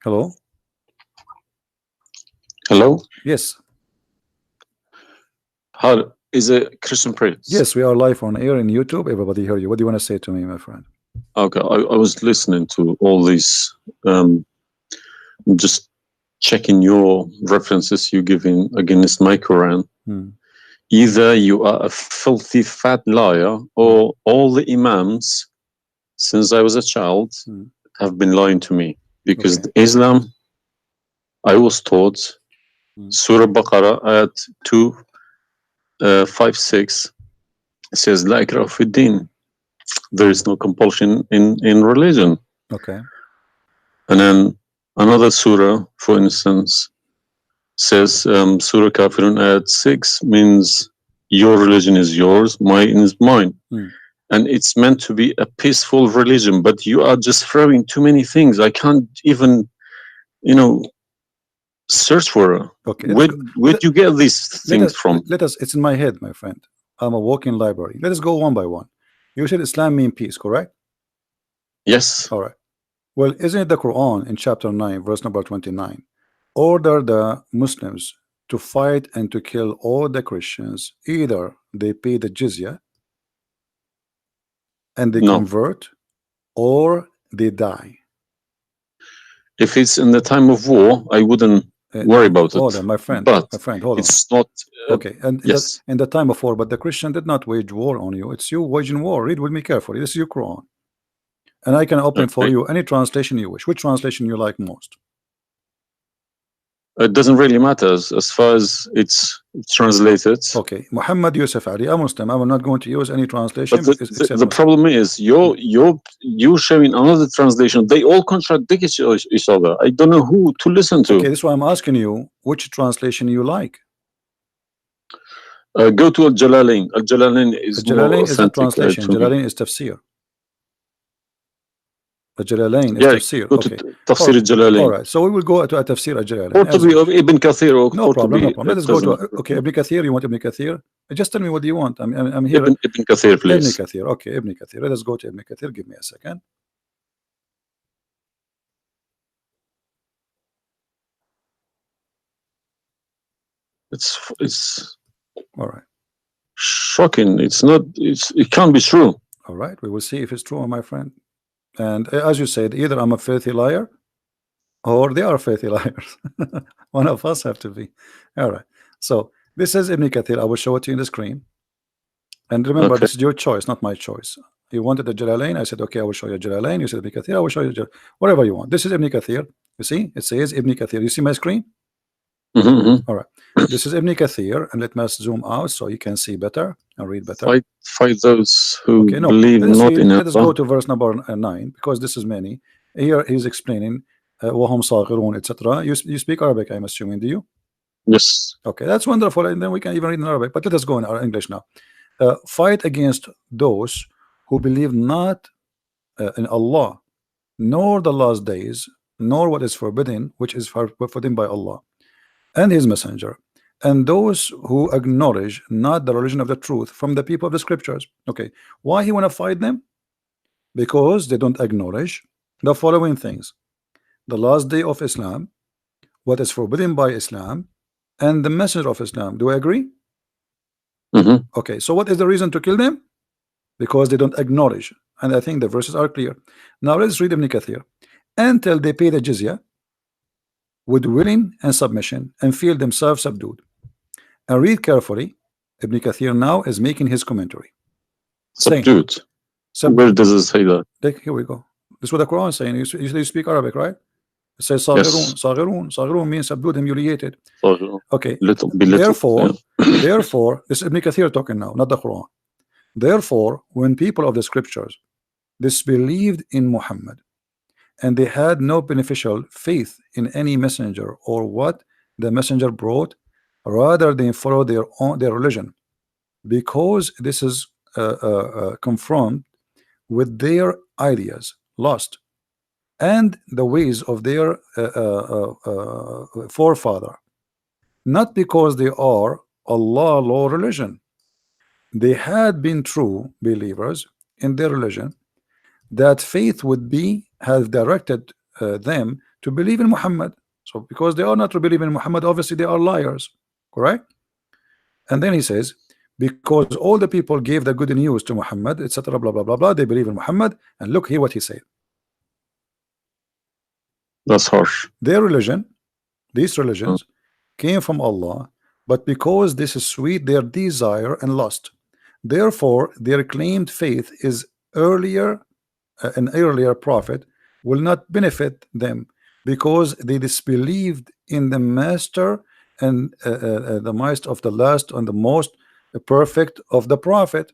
Hello? Hello? Yes. How is it Christian Prince? Yes, we are live on air in YouTube. Everybody hear you. What do you want to say to me, my friend? Okay, I was listening to all these, just checking your references you giving against my Quran. Either you are a filthy fat liar, or all the imams since I was a child have been lying to me, because Islam, I was taught Surah Baqarah at 256 says La ikraha fi din. There is no compulsion in religion. Okay. And then another surah, for instance, says Surah Kafirun at 6 means your religion is yours, mine is mine. And it's meant to be a peaceful religion, but you are just throwing too many things. I can't even, search for it. Okay. Where do you get these things from? It's in my head, my friend. I'm a walking library. Let us go one by one. You said Islam means peace, correct? Yes. All right. Well, isn't it the Quran in chapter 9, verse number 29, order the Muslims to fight and to kill all the Christians, either they pay the jizya and they convert, or they die? If it's in the time of war, I wouldn't worry about it. Hold on, my friend. But hold on. It's not. Okay, and yes, in the time of war, but the Christian did not wage war on you. It's you waging war. Read with me carefully. This is your Quran, and I can open for you any translation you wish. Which translation you like most? It doesn't really matter as far as it's translated. Okay, Muhammad Yusuf Ali, a Muslim. I'm not going to use any translation. But the problem is you're showing another translation. They all contradict each other. I don't know who to listen to. Okay, this is why I'm asking you which translation you like. Go to Al-Jalalain. Al-Jalalain is Al-Jalalain is a translation. Jalalain is tafsir. Jalalain is tafsir. Okay. Tafsir Jalalain. All right, so we will go to a tafsir Jalalain. Qurtubi of Ibn Kathir. No problem, no problem. Let us go to okay, Ibn Kathir. You want Ibn Kathir? Just tell me what do you want. I'm here. Ibn Kathir, please. Ibn Kathir. Okay, Ibn Kathir. Let us go to Ibn Kathir. Give me a second. It's all right. Shocking. It can't be true. All right, we will see if it's true, my friend. And as you said, either I'm a filthy liar or they are filthy liars. One of us have to be. All right. So this is Ibn Kathir. I will show it to you in the screen. And remember, this is your choice, not my choice. You wanted the Jalalain. I said, okay, I will show you Jalalain. You said Ibn Kathir. I will show you whatever you want. This is Ibn Kathir. You see, it says Ibn Kathir. You see my screen? All right. This is Ibn Kathir, and let me zoom out so you can see better and read better. Fight those who believe not in Allah. Let us go to verse number 9, because this is many. Here he's explaining وَهُمْ صَاغِرُونَ, etc. You speak Arabic, I'm assuming, do you? Yes. Okay, that's wonderful, and then we can even read in Arabic. But let us go in our English now. Fight against those who believe not in Allah, nor the last days, nor what is forbidden, which is forbidden by Allah and His Messenger, and those who acknowledge not the religion of the truth from the people of the scriptures. Okay, why he want to fight them? Because they don't acknowledge the following things: the last day of Islam, what is forbidden by Islam, and the messenger of Islam. Do I agree? Okay, so what is the reason to kill them? Because they don't acknowledge, and I think the verses are clear. Now let's read Ibn Kathir. Until they pay the jizya with willing and submission and feel themselves subdued. And read carefully. Ibn Kathir now is making his commentary. Subdued. Where does it say that? Here we go. This is what the Quran is saying. You speak Arabic, right? It says صاغرون. صاغرون means subdued, humiliated. Okay. Therefore, this is Ibn Kathir talking now, not the Quran. Therefore, when people of the scriptures disbelieved in Muhammad, and they had no beneficial faith in any messenger or what the messenger brought, rather than follow their religion, because this is confront with their ideas, lost, and the ways of their forefather, not because they are Allah law religion. They had been true believers in their religion, that faith would be have directed them to believe in Muhammad. So because they are not to believe in Muhammad, obviously they are liars, correct? And then he says, because all the people gave the good news to Muhammad, etc., blah blah blah blah, they believe in Muhammad. And look here what he said. That's harsh. Their religion, these religions, came from Allah, but because this is sweet, their desire and lust. Therefore, their claimed faith is earlier, an earlier prophet will not benefit them, because they disbelieved in the master and the master of the last and the most perfect of the prophet.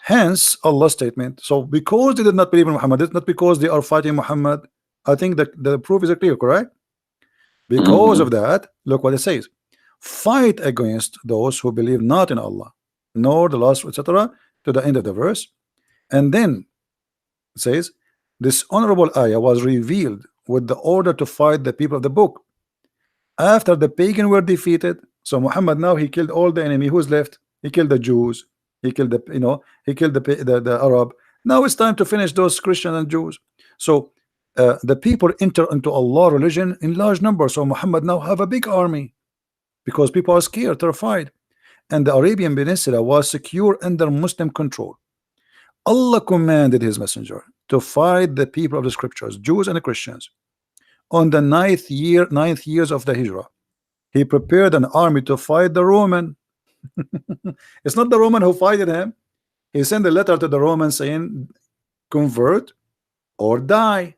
Hence Allah's statement. So because they did not believe in Muhammad, it's not because they are fighting Muhammad. I think that the proof is clear, correct? Because of that, look what it says: fight against those who believe not in Allah nor the last, etc., to the end of the verse. And then it says this honorable ayah was revealed with the order to fight the people of the book after the pagan were defeated. So Muhammad now he killed all the enemy. Who's left? He killed the Jews, he killed the, he killed the Arab. Now it's time to finish those Christians and Jews. So the people enter into Allah religion in large numbers. So Muhammad now have a big army because people are scared, terrified, and the Arabian Peninsula was secure under Muslim control. Allah commanded his messenger to fight the people of the scriptures, Jews and Christians. On the ninth years of the Hijrah, he prepared an army to fight the Roman. It's not the Roman who fighted him. He sent a letter to the Romans saying, convert or die.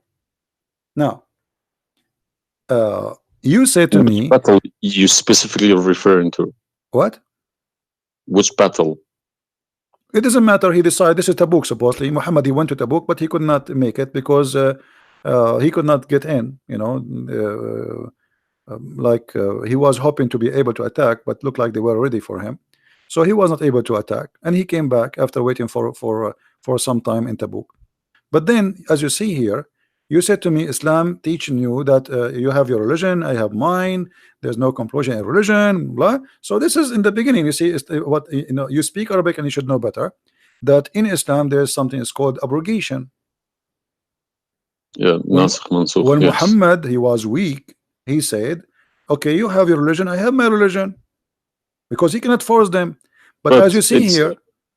Now, you say to me, battle you specifically are referring to? What? Which battle? It doesn't matter. He decided this is Tabuk. Supposedly, Muhammad, he went to Tabuk, but he could not make it because he could not get in. He was hoping to be able to attack, but looked like they were ready for him, so he was not able to attack, and he came back after waiting for some time in Tabuk. But then, as you see here, you said to me, Islam teaching you that you have your religion, I have mine. There's no compulsion in religion, blah. So this is in the beginning. You see, what you speak Arabic and you should know better that in Islam there is something is called abrogation. Yeah, when yes. Muhammad he was weak, he said, "Okay, you have your religion, I have my religion," because he cannot force them. But as you see here,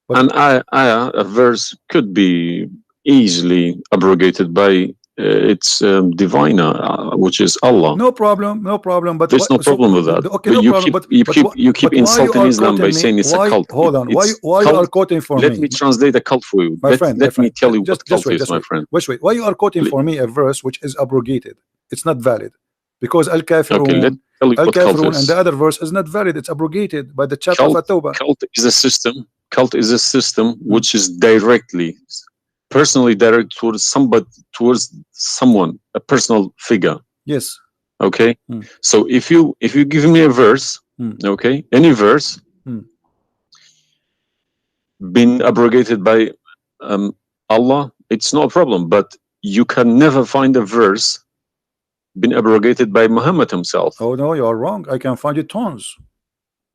a verse could be easily abrogated by its diviner, which is Allah. No problem, no problem. But there's no problem with that. Okay, but no you keep insulting Islam by saying it's a cult. Hold on. Why you are quoting for me? Let me translate a cult for you. Let me tell you what cult is, my friend. Wait. Why you are quoting for me a verse which is abrogated? It's not valid because Al-Kafirun, and the other verse is not valid. It's abrogated by the chapter of At-Tawbah. Cult is a system. Cult is a system which is personally direct towards someone, a personal figure. Yes. Okay. So if you give me a verse, okay, any verse, been abrogated by Allah, it's no problem. But you can never find a verse been abrogated by Muhammad himself. Oh no, you are wrong. I can find you tons.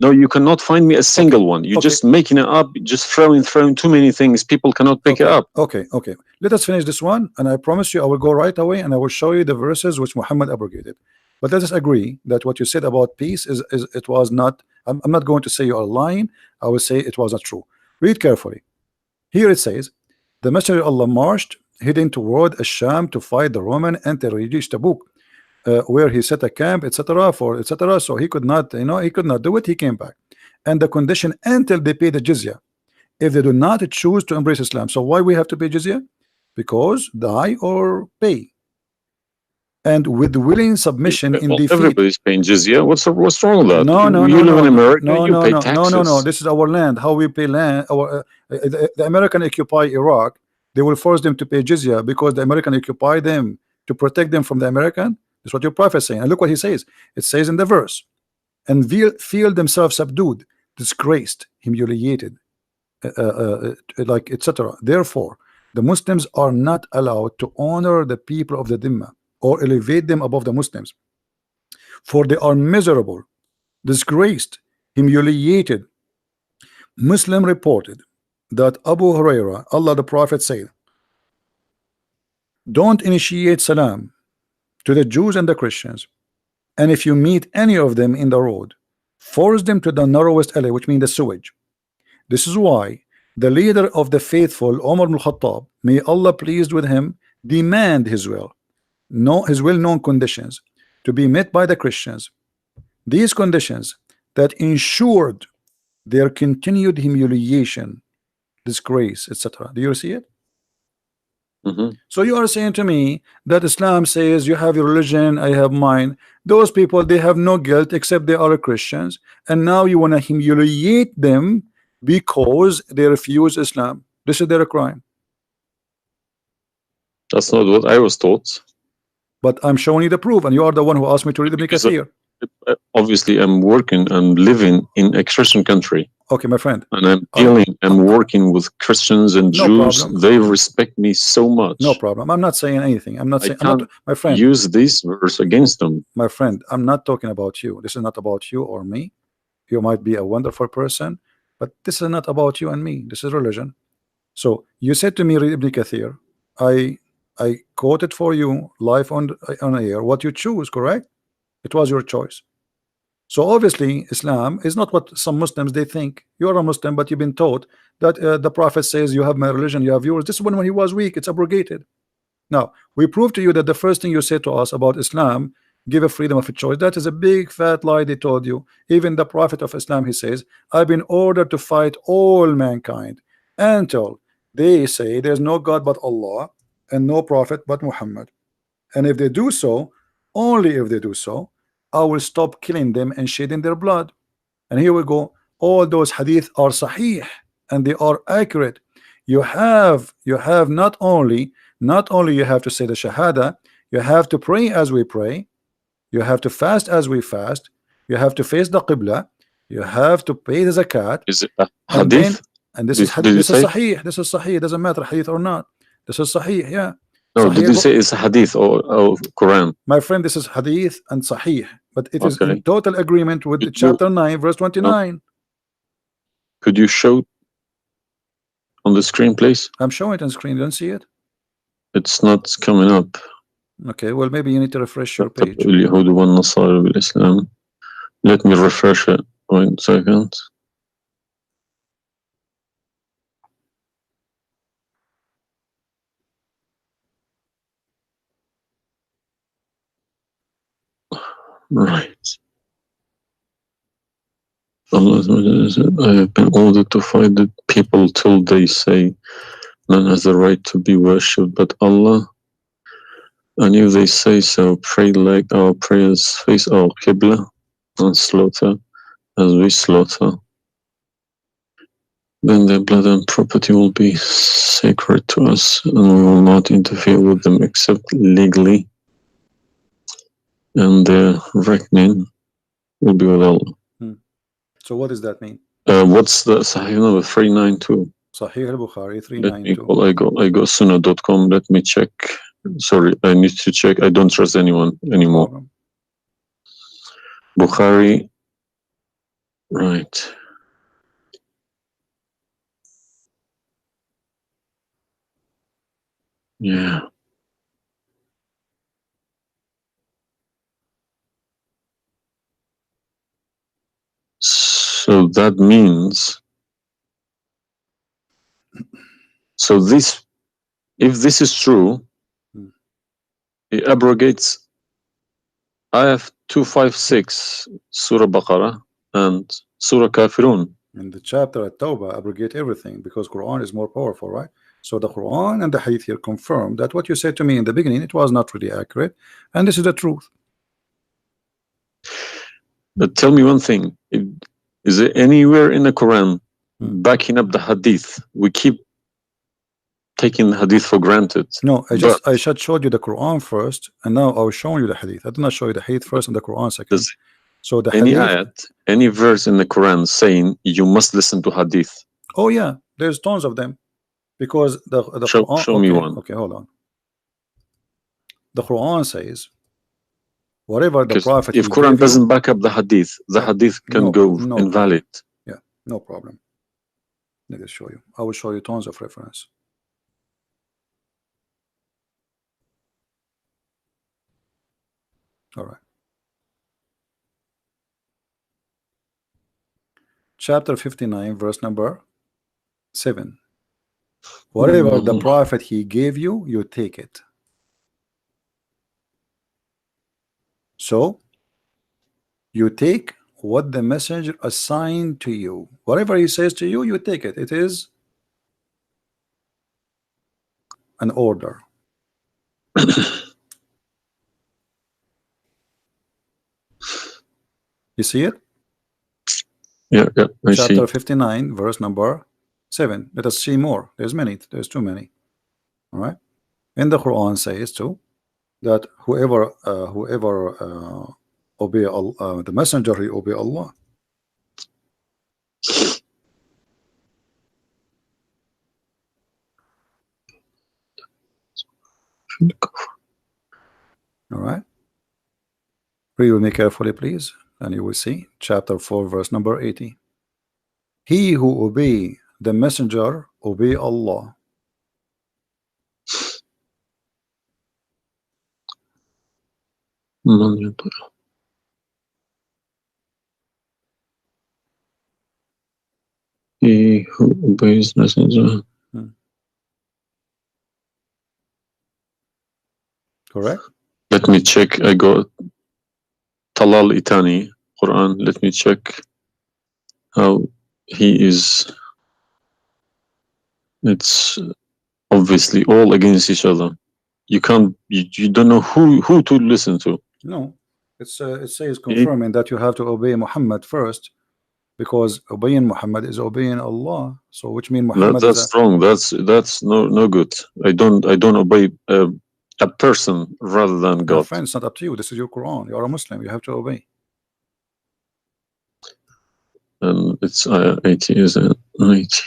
No, you cannot find me a single one. You're just making it up, just throwing too many things. People cannot pick it up. Okay. Let us finish this one, and I promise you I will go right away and I will show you the verses which Muhammad abrogated. But let us agree that what you said about peace is it was not. I'm not going to say you are lying. I will say it was not true. Read carefully. Here it says, the Messenger of Allah marched heading toward Asham to fight the Roman until he reached Tabuk, where he set a camp, etc. So he could not, he could not do it. He came back, and the condition until they pay the jizya, if they do not choose to embrace Islam. So why we have to pay jizya? Because die or pay. And with willing submission in defeat. Everybody's paying jizya. What's wrong with that? No. You live in America. You pay taxes. No. This is our land. How we pay land? The American occupy Iraq. They will force them to pay jizya because the American occupy them to protect them from the American. That's what your prophet is saying. And look what he says. It says in the verse, and feel themselves subdued, disgraced, humiliated, etc. Therefore, the Muslims are not allowed to honor the people of the Dhimma or elevate them above the Muslims, for they are miserable, disgraced, humiliated. Muslim reported that Abu Huraira, Allah the Prophet said, don't initiate salam to the Jews and the Christians, and if you meet any of them in the road, force them to the narrowest alley, which means the sewage. This is why the leader of the faithful, Umar ibn Khattab, may Allah pleased with him, demand his well-known conditions to be met by the Christians. These conditions that ensured their continued humiliation, disgrace, etc. Do you see it? So you are saying to me that Islam says you have your religion, I have mine. Those people, they have no guilt except they are Christians, and now you want to humiliate them because they refuse Islam. This is their crime. That's not what I was taught. But I'm showing you the proof, and you are the one who asked me to read Ibn Kathir. Obviously, I'm working and living in a Christian country. Okay, my friend. And I'm working with Christians and Jews. Problem. They respect me so much. No problem. I'm not saying anything. I'm not saying. My friend. Use this verse against them. My friend, I'm not talking about you. This is not about you or me. You might be a wonderful person, but this is not about you and me. This is religion. So you said to me, read Ibn Kathir. I quoted for you live on air what you choose, correct? It was your choice. So obviously Islam is not what some Muslims they think. You're a Muslim, but you've been taught that the Prophet says you have my religion, you have yours. This is when he was weak, it's abrogated. Now we prove to you that the first thing you said to us about Islam, give a freedom of a choice, that is a big fat lie they told you. Even the Prophet of Islam, he says, I've been ordered to fight all mankind until they say there's no God but Allah and no prophet but Muhammad, and if they do so, only if they do so, I will stop killing them and shedding their blood. And here we go, all those hadith are sahih and they are accurate. You have not only you have to say the shahada, you have to pray as we pray, you have to fast as we fast, you have to face the qibla, you have to pay the zakat. Is it a hadith? And this is sahih. This is sahih. It doesn't matter hadith or not. This is sahih, yeah. No, Sahih, did you say it's hadith or Quran? My friend, this is hadith and sahih, but it is in total agreement with the chapter 9, verse 29. Could you show on the screen, please? I'm showing it on screen. You don't see it? It's not coming up. Okay, well, maybe you need to refresh your page. Let me refresh it. 1 second. Right. Allah said, I have been ordered to fight the people till they say none has the right to be worshipped but Allah. And if they say so, pray like our prayers, face our Qibla, and slaughter as we slaughter. Then their blood and property will be sacred to us, and we will not interfere with them except legally. And their reckoning will be with Allah. So what does that mean? What's the Sahih number? 392. Sahih al-Bukhari 392. I go sunnah.com. Let me check. Sorry, I need to check. I don't trust anyone anymore. Bukhari. Right. Yeah. So that means, if this is true, it abrogates ayah 256, Surah Baqarah, and Surah Kafirun. In the chapter at Tawbah, abrogate everything because Quran is more powerful, right? So the Quran and the Hadith here confirm that what you said to me in the beginning, it was not really accurate, and this is the truth. But tell me one thing: is there anywhere in the Quran backing up the Hadith? We keep taking the Hadith for granted. No, I just showed you the Quran first, and now I was showing you the Hadith. I did not show you the Hadith first and the Quran second. So the any Hadith, ayat, any verse in the Quran saying you must listen to Hadith? Oh yeah, there's tons of them, because the Quran. Show me one. Okay, hold on. The Quran says, whatever the Prophet. If Quran doesn't back up the Hadith can go invalid. Yeah, no problem. Let me show you. I will show you tons of reference. All right. Chapter 59, verse number 7. Whatever the prophet he gave you, you take it. So you take what the messenger assigned to you. Whatever he says to you, you take it. It is an order. You see it? Yeah, I see. Chapter 59, verse number 7. Let us see more. There's many. There's too many. All right. And the Quran says too that whoever obey Allah, the messenger, he obey Allah. All right. Read with me carefully, please, and you will see chapter 4, verse number 80. He who obey the messenger obey Allah. He who obeys messenger. Correct. Let me check. I got Talal Itani Quran. Let me check how he is. It's obviously all against each other. You can't. You don't know who to listen to. No, it says confirming that you have to obey Muhammad first, because obeying Muhammad is obeying Allah. So which means Muhammad that's wrong. That's no good. I don't obey a person rather than God. My friend, it's not up to you. This is your Quran. You are a Muslim. You have to obey. And it's 80, isn't it? 80.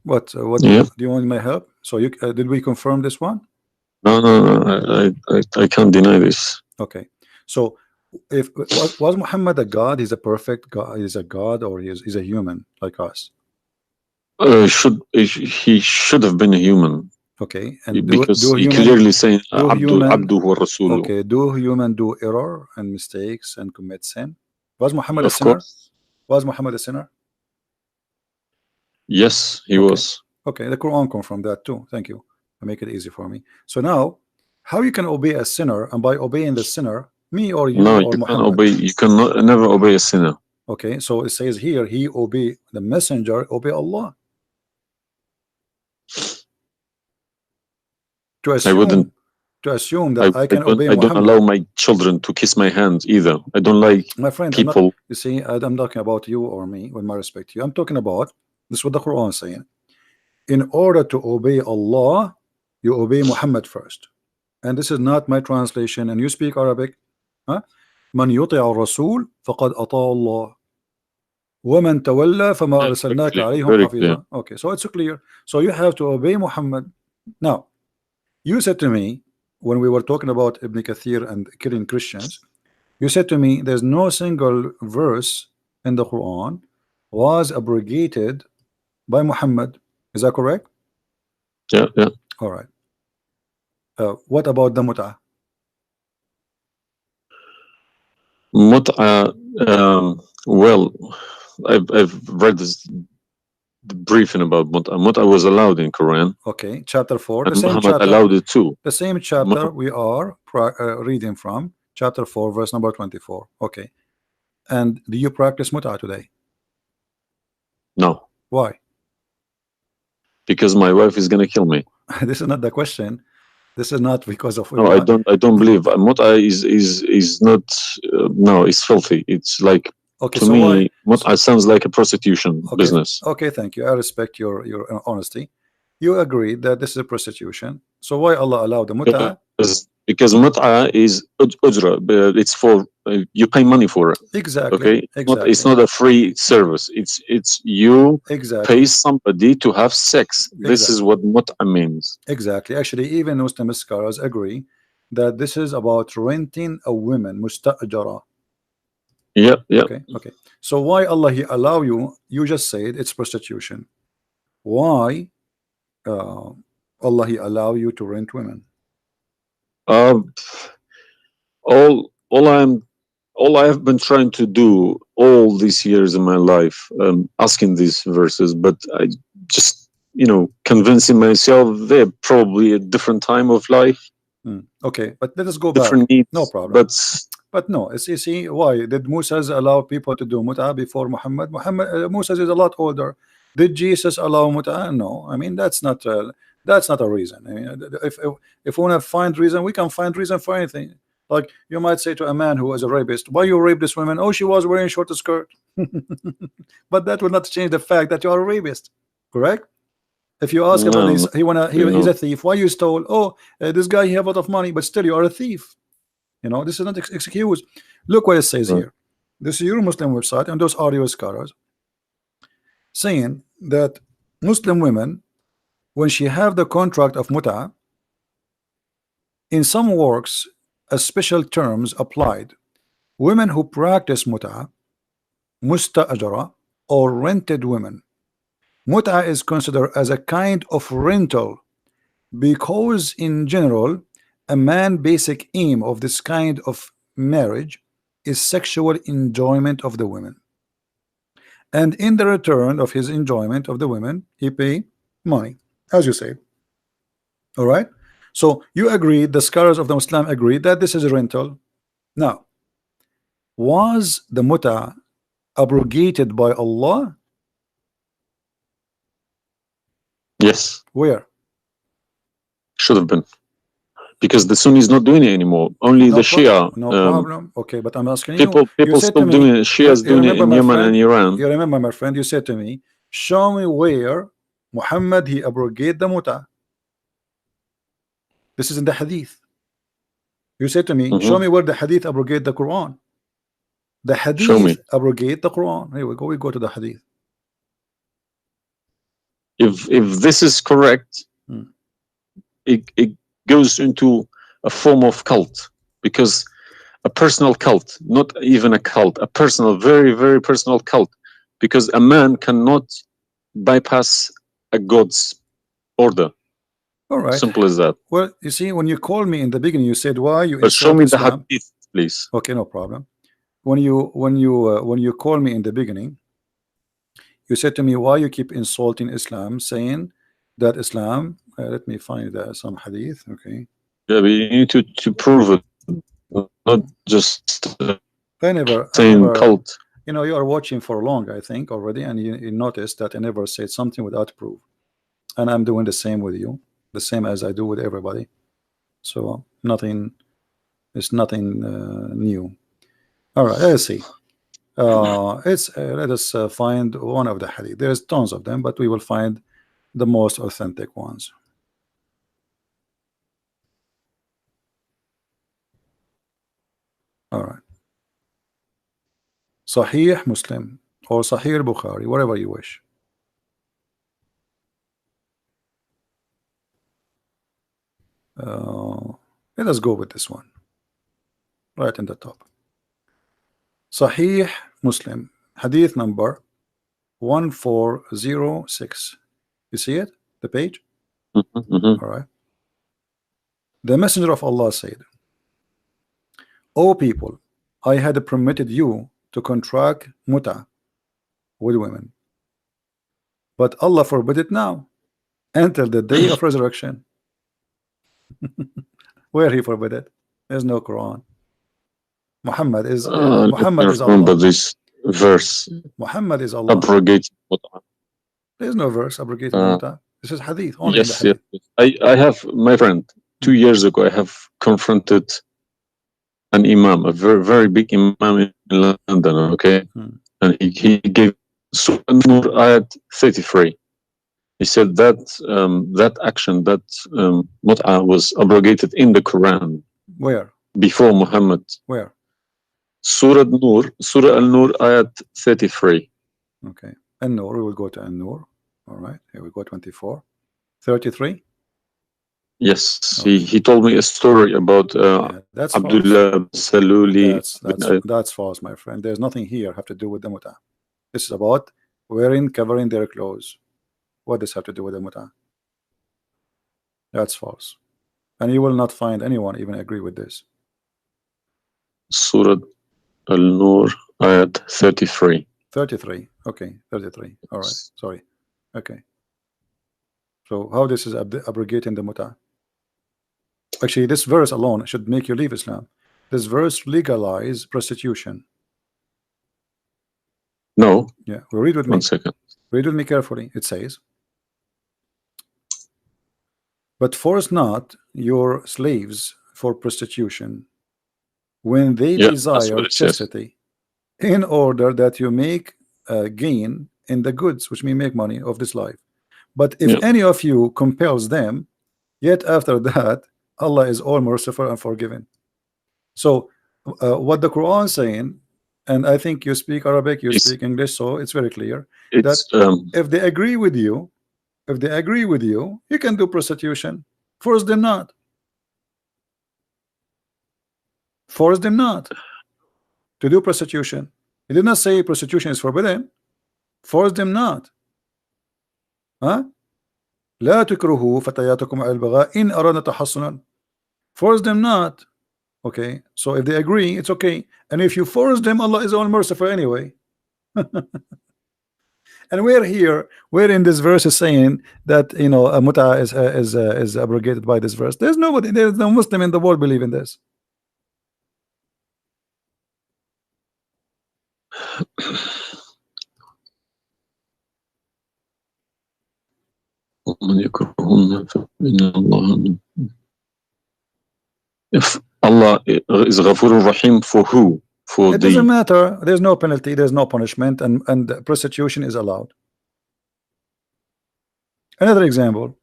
What Yeah. do you want my help? So you did we confirm this one? No. I can't deny this. Okay. So if was Muhammad a god? He's a perfect god. He's a god, or he's a human like us? He should have been a human. Okay. And because he clearly saying Abduhu wa Rasuluhu. Okay. Do human do error and mistakes and commit sin? Was Muhammad a Of sinner? course. Was Muhammad a sinner? Yes, he was. Okay, the Quran confirmed that too. Thank you. Make it easy for me. So now, how you can obey a sinner, and by obeying the sinner, me or you No, or you Muhammad? can't obey. You cannot never obey a sinner. Okay, so it says here, he obey the messenger, obey Allah. To assume that I can obey Muhammad. I don't allow my children to kiss my hand either. I don't like my friend, people. You see, I'm talking about you or me, with my respect to you. I'm talking about this is what the Quran is saying. In order to obey Allah, you obey Muhammad first. And this is not my translation, and you speak Arabic. من يطع الرسول فقد أطاع الله ومن تولى فما أرسلناك عليهم حفيظا. Okay, so it's clear. So you have to obey Muhammad. Now, you said to me when we were talking about Ibn Kathir and killing Christians, you said to me there's no single verse in the Quran was abrogated by Muhammad. Is that correct? Yeah. All right. What about the mut'ah? Mut'ah, well, I've read this briefing about mut'ah. Mut'ah was allowed in Quran. Okay, chapter 4. And Muhammad allowed it too. The same chapter we are reading from, chapter 4, verse number 24. Okay. And do you practice mut'ah today? No. Why? Because my wife is gonna kill me. This is not the question. This is not because of. No, I don't believe mut'ah is not. No, it's filthy. It's like, okay, to so me, mut'ah sounds like a prostitution business. Okay, thank you. I respect your honesty. You agree that this is a prostitution. So why Allah allowed the mut'ah? Because mut'ah is ujra. It's for you pay money for it. Exactly. Okay, Exactly. it's not a free service. It's you Exactly. pay somebody to have sex. This is what mut'a means. Exactly. Actually, even Muslim scholars agree that this is about renting a woman, musta'jara. Yeah, yeah. Okay, okay. So why Allah He allow you? You just said it's prostitution. Why Allah He allow you to rent women? All I have been trying to do all these years in my life, asking these verses, but I just, convincing myself they're probably a different time of life, Okay, but let us go different back. needs. No problem. But no, see, why did Moses allow people to do mut'a before Muhammad? Moses is a lot older. Did Jesus allow mut'a? No. I mean, that's not a reason. I mean, if we want to find reason, we can find reason for anything. Like you might say to a man who is a rapist, why you rape this woman? Oh, she was wearing short skirt. But that will not change the fact that you are a rapist, correct? If you ask about he's a thief, why you stole? Oh, this guy he have a lot of money, but still you are a thief. This is not excuse. Look what it says here. This is your Muslim website, and those are your scholars saying that Muslim women, when she have the contract of mut'a, in some works, a special terms applied. Women who practice mut'a, musta'jara, or rented women. Mut'a is considered as a kind of rental because in general a man's basic aim of this kind of marriage is sexual enjoyment of the women, and in the return of his enjoyment of the women he pay money, as you say. All right, so you agree, the scholars of the Muslim agree that this is a rental. Now, was the mut'a abrogated by Allah? yes, Where? should have been, because the Sunni is not doing it anymore. Only the Shia. No problem. Okay, but I'm asking people you still doing it. Shia's doing it in Yemen and Iran. You remember, my friend, you said to me, show me where Muhammad he abrogated the mut'a. This is in the hadith. You said to me, show me where the hadith abrogate the Quran. The hadith abrogate the Quran. Here we go. We go to the hadith. If this is correct, it goes into a form of cult, because a personal cult, not even a cult, a personal, very, very personal cult, because a man cannot bypass a God's order. All right. Simple as that. Well, you see, when you called me in the beginning, you said, why you but show me Islam? the hadith, please. Okay, no problem. When you call me in the beginning, you said to me, why you keep insulting Islam, saying that Islam, let me find some hadith. Okay. Yeah, but you need to prove it, not just saying cult. You are watching for long, I think, already, and you noticed that I never said something without proof, and I'm doing the same with you, the same as I do with everybody. So it's nothing new. All right, let's see. Let us find one of the hadith. There's tons of them, but we will find the most authentic ones. All right. Sahih Muslim or Sahih Bukhari, whatever you wish. Let us go with this one right in the top. Sahih Muslim, hadith number 1406. You see it, the page? All right. The Messenger of Allah said, O people, I had permitted you to contract mut'a with women, but Allah forbid it now until the day of resurrection. Where he forbid it? There's no Quran. Muhammad is Allah. This verse. Muhammad is Allah. Abrogated mut'a. There's no verse abrogated mut'a. This is hadith. Only yes, in the hadith. Yes. I have, my friend, 2 years ago, I have confronted an imam, a very, very big imam in London, okay? And he gave Surah Nur ayat 33. He said that that action, that mut'a was abrogated in the Quran. Where? Before Muhammad. Where? Surah Al-Nur, ayat 33. Okay. An-Nur, we will go to An-Nur. All right. Here we go, 24. 33? Yes, Okay. he told me a story about Yeah, that's Abdullah Saluli. That's false, my friend. There's nothing here have to do with the muta. This is about covering their clothes. What does have to do with the muta? That's false. And you will not find anyone even agree with this. Surah Al-Nur, ayat 33. 33. Okay, 33. All right. Sorry. Okay. So how this is abrogating the muta? Actually, this verse alone should make you leave Islam. This verse legalize prostitution. No. Yeah. Well, read with me. 1 second. Read with me carefully. It says, but force not your slaves for prostitution when they desire chastity, in order that you make gain in the goods, which mean make money of this life. But if any of you compels them, yet after that Allah is all merciful and forgiving. So what the Quran is saying, and I think you speak Arabic, you speak English, so it's very clear that if they agree with you, you can do prostitution. Force them not. Force them not to do prostitution. He did not say prostitution is forbidden. Force them not. Huh? لا تكرهوا فتياتكم على البغاء إن أردنا تحصنا. Force them not. Okay, so if they agree, it's okay. And if you force them, Allah is all merciful anyway. And we're in this verse is saying that, you know, a muta is abrogated by this verse. There's no Muslim in the world believe in this. If Allah is Ghafur Rahim for who? It doesn't matter. There's no penalty, there's no punishment, and prostitution is allowed. Another example.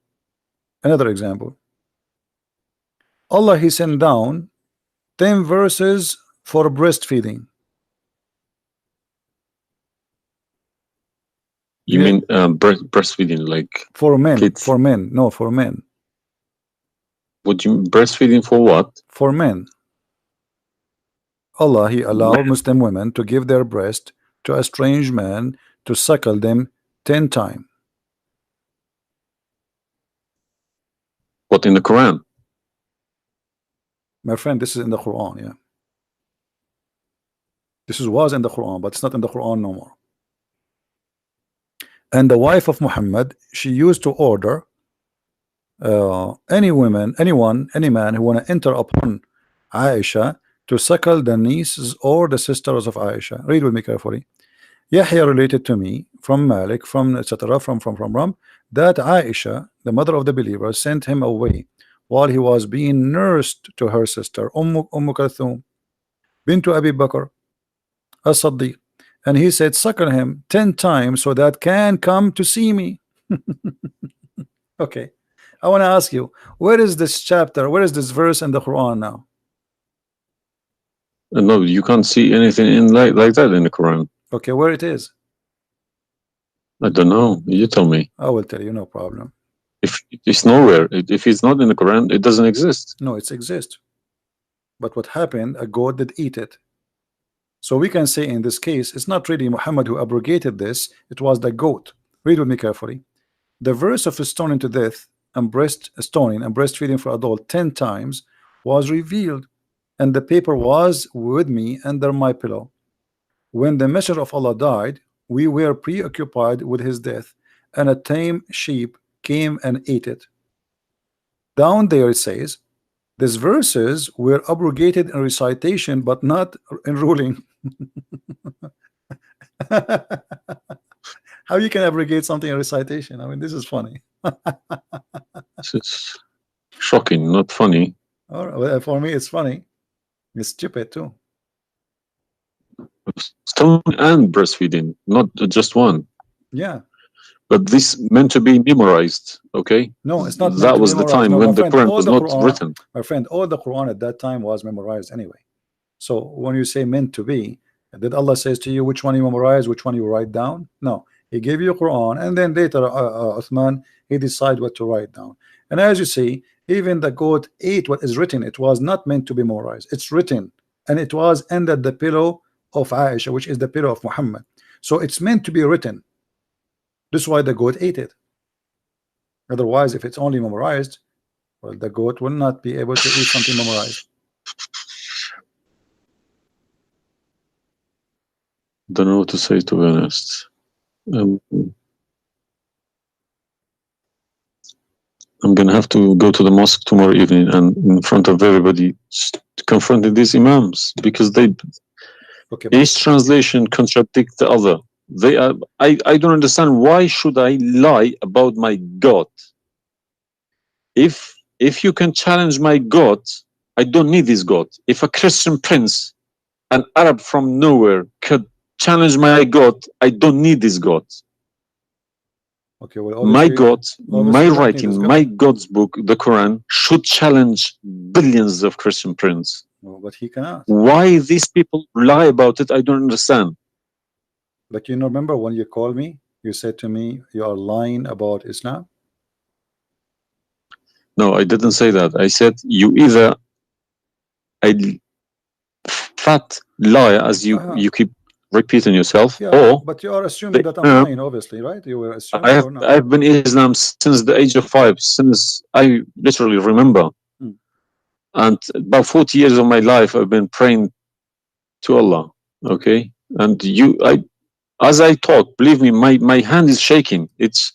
Allah, He sent down 10 verses for breastfeeding. You mean breastfeeding, like for men? Kids. For men, no, for men. Would you breastfeeding for what? For men. Allah, He allowed Muslim women to give their breast to a strange man to suckle them 10 times. What, in the Quran? My friend, this is in the Quran, yeah. This was in the Quran, but it's not in the Quran no more. And the wife of Muhammad, she used to order any man who want to enter upon Aisha to suckle the nieces or the sisters of Aisha. Read with me carefully. Yahya related to me from Malik, from etc. from that Aisha, the mother of the believer, sent him away while he was being nursed to her sister Kulthum bint Abi Bakr as-Siddiq, and he said, suckle him 10 times so that can come to see me. Okay, I want to ask you, where is this chapter, where is this verse in the Quran now? No, you can't see anything in like that in the Quran. Okay, where it is? I don't know. You tell me. I will tell you, no problem. If it's nowhere, if it's not in the Quran, it doesn't exist. No, it exists. But what happened? A goat did eat it. So we can say in this case, it's not really Muhammad who abrogated this. It was the goat. Read with me carefully. The verse of stoning to death and stoning and breastfeeding for adult 10 times was revealed, and the paper was with me under my pillow. When the messenger of Allah died, we were preoccupied with his death, and a tame sheep came and ate it. Down there it says, these verses were abrogated in recitation, but not in ruling. How you can abrogate something in recitation? I mean, this is funny. It's shocking, not funny. All right, well, for me, it's funny. It's stupid too. Stoning and breastfeeding, not just one. Yeah. But this meant to be memorized, okay? No, it's not. That was the time when the Quran was not written. My friend, all the Quran at that time was memorized anyway. So when you say meant to be, did Allah says to you which one you memorize, which one you write down? No, He gave you Quran, and then later Uthman, he decide what to write down. And as you see, even the goat ate what is written. It was not meant to be memorized. It's written, and it was under the pillow of Aisha, which is the pillow of Muhammad. So it's meant to be written. This is why the goat ate it. Otherwise, if it's only memorized, well, the goat will not be able to eat something memorized. Don't know what to say, to be honest. I'm gonna have to go to the mosque tomorrow evening and in front of everybody confront these imams, because each translation contradicts the other. They are. I don't understand, why should I lie about my God? If you can challenge my God, I don't need this God. If a Christian prince, an Arab from nowhere, could challenge my God, I don't need this God. Okay, well, my God, my writing, my God's book, the Quran, should challenge billions of Christian princes. No, but he cannot. Why these people lie about it, I don't understand. But you know, remember when you called me, you said to me, you are lying about Islam? No, I didn't say that. I said you either a fat liar, as you keep repeating yourself, or but you are assuming that I'm lying, obviously, right? You were assuming. I've been Islam since the age of 5, since I literally remember. And about 40 years of my life, I've been praying to Allah. Okay, and as I talk, believe me, my hand is shaking. It's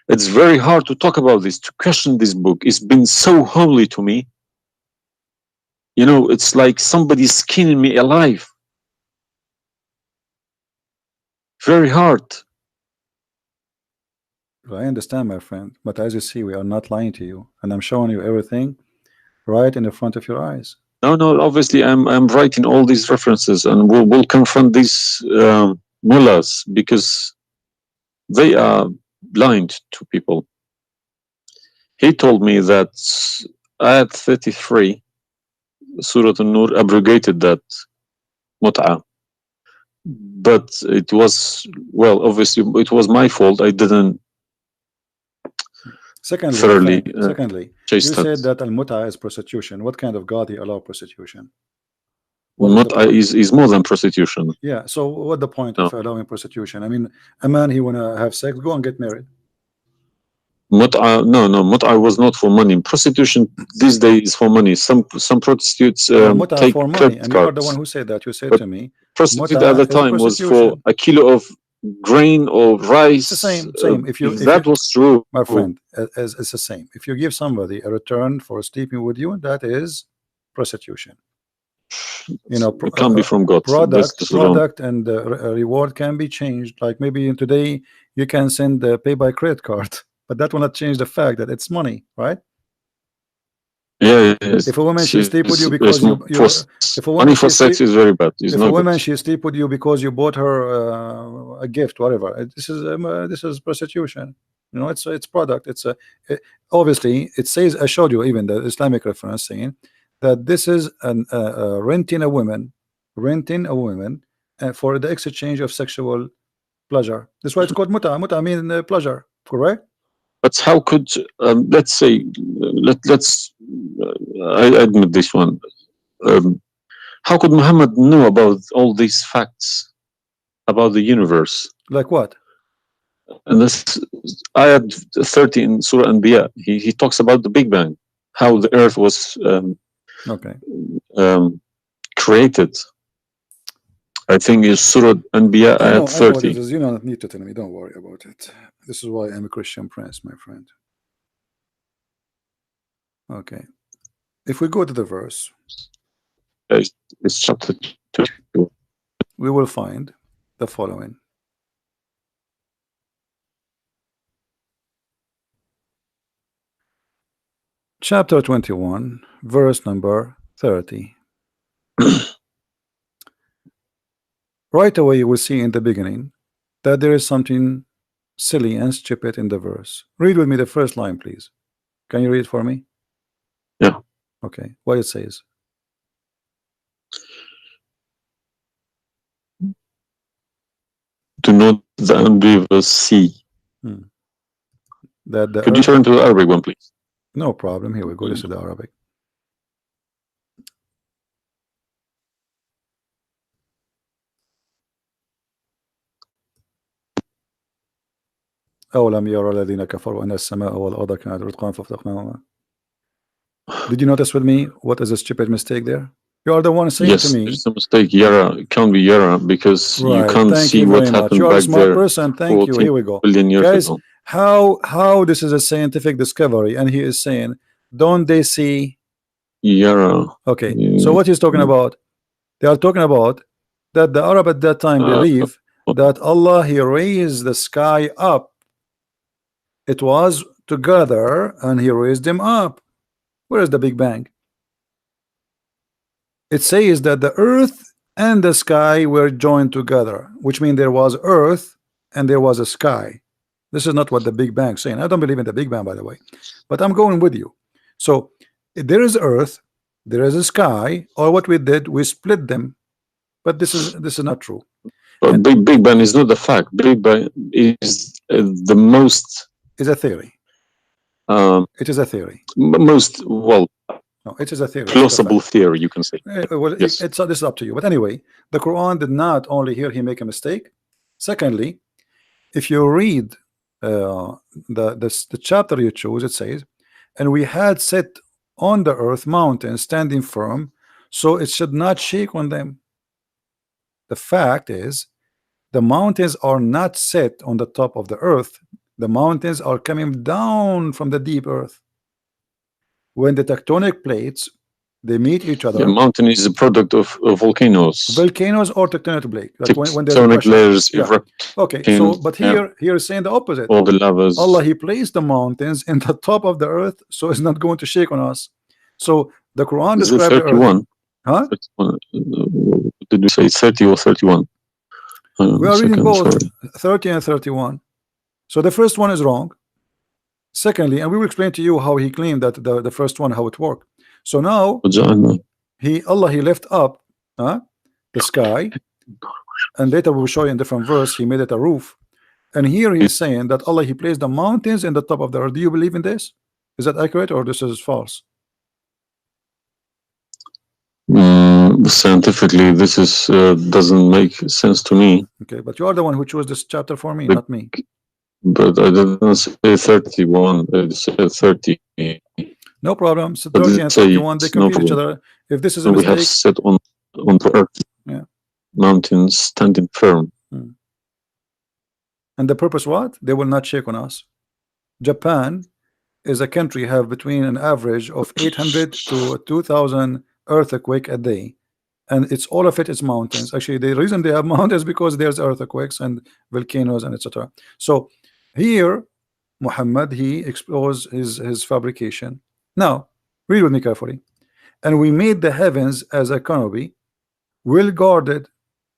very hard to talk about this, to question this book. It's been so holy to me. You know, it's like somebody's skinning me alive. Very hard. I understand, my friend, but as you see, we are not lying to you, and I'm showing you everything right in the front of your eyes. No, obviously I'm writing all these references, and we'll confront these mullahs, because they are blind to people. He told me that Ayat 33, Surah An-Nur, abrogated that mut'ah. But it was, well, obviously it was my fault. I didn't thoroughly you said that al-mut'ah is prostitution. What kind of God he allow prostitution? Mut'ah is more than prostitution. Yeah, so what the point of allowing prostitution? I mean, a man, he wanna have sex, go and get married. Mut'ah, no, mut'ah was not for money. Prostitution these days is for money. Some prostitutes take for money, credit and cards. you are the one who said that. You said to me, prostitute at the time was for a kilo of grain or rice. It's the same. If that was true, my friend, it's the same. If you give somebody a return for sleeping with you, that is prostitution. You know, it can be from God. Product and reward can be changed. Like maybe today you can send pay by credit card, but that will not change the fact that it's money, right? Yeah. If a woman she sleep with you because if a woman for sex is very bad. If a woman she sleep with you because you bought her a gift, whatever, this is prostitution. You know, it's product. Obviously it says, I showed you even the Islamic reference saying that this is renting a woman for the exchange of sexual pleasure. That's why it's called muta. Muta mean pleasure, correct? But how could let's say let's I admit this one. How could Muhammad know about all these facts about the universe? Like what? And this ayat 30 in Surah Anbiya, he talks about the Big Bang, how the earth was created. I think it's Surah Anbiya ayat 30. You don't need to tell me, don't worry about it. This is why I'm a Christian prince, my friend. Okay. If we go to the verse, it's chapter 2. We will find the following. Chapter 21, verse number 30. Right away you will see in the beginning that there is something silly and stupid in the verse. Read with me the first line, please. Can you read it for me? Yeah. Okay. What it says? do not the unbelievers see. That the Could you turn to the Arabic one, please? No problem. Here we go. This is the Arabic. أولم يرى الذين كفروا أن السماء والأرض كانت رتقا ففتقناهما. Did you notice with me what is a stupid mistake there? You are the one saying yes, to me. there's a mistake. Yara, it can't be Yara because Right. you can't Thank see you what very much. happened You are a back smart there. person. Thank you. Here we go. Guys, ago. how this is a scientific discovery, and he is saying, don't they see? Yara. Okay. So what he's talking about? They are talking about that the Arab at that time believe that Allah, he raised the sky up. It was together and he raised them up. Where is the Big Bang? It says that the earth and the sky were joined together, which means there was earth and there was a sky. This is not what the Big Bang is saying. I don't believe in the Big Bang, by the way, but I'm going with you. So there is earth, there is a sky, or what we did, we split them. But this is not true. But Big Bang is not the fact. Big Bang is the most. Is a theory. It is a theory. Most well. No, it is a theory. Plausible theory, you can say. Well, yes. This is up to you. But anyway, the Quran did not only here he make a mistake. Secondly, if you read the chapter you choose, it says, and we had set on the earth mountains standing firm, so it should not shake on them. The fact is, the mountains are not set on the top of the earth. The mountains are coming down from the deep earth. When the tectonic plates they meet each other. The mountain is a product of volcanoes. Volcanoes or tectonic plate. Like when there's tectonic layers erupt. Okay, so but here is saying the opposite. All the lavas. Allah, he placed the mountains in the top of the earth, so it's not going to shake on us. So the Quran describes the earth. Huh? 31. Did we say 30 or 31? We are reading both 30 and 31. So the first one is wrong. Secondly, and we will explain to you how he claimed that the first one, how it worked. So now Allah he left up the sky, and later we will show you in different verse he made it a roof. And here he's saying that Allah he placed the mountains in the top of the earth. Do you believe in this? Is that accurate or this is false? Scientifically, this is doesn't make sense to me. Okay, but you are the one who chose this chapter for me, not me. But I didn't say 31. I said 30. No problem. So 30 and 31 they complete each other. If this is a mistake, we have set on the earth, mountains standing firm. And the purpose what? They will not shake on us. Japan is a country have between an average of 800 to 2,000 earthquake a day, and it's all of it is mountains. Actually, the reason they have mountains because there's earthquakes and volcanoes and etc. So here Muhammad he exposed his fabrication. Now read with me carefully. And we made the heavens as a canopy, well guarded.